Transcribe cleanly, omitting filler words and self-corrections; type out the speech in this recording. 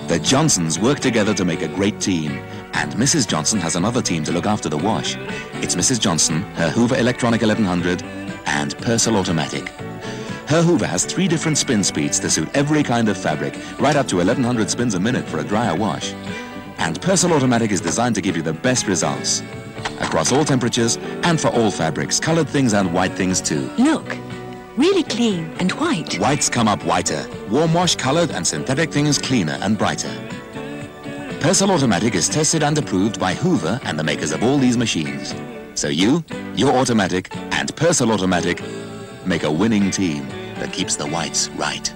The Johnsons work together to make a great team, and Mrs. Johnson has another team to look after the wash. It's Mrs. Johnson, her Hoover Electronic 1100, and Persil Automatic. Her Hoover has 3 different spin speeds to suit every kind of fabric, right up to 1100 spins a minute for a drier wash. And Persil Automatic is designed to give you the best results, across all temperatures and for all fabrics, colored things and white things too. Look, really clean and white. Whites come up whiter, warm wash colored and synthetic things cleaner and brighter. Persil Automatic is tested and approved by Hoover and the makers of all these machines. So you, your Automatic and Persil Automatic make a winning team that keeps the whites right.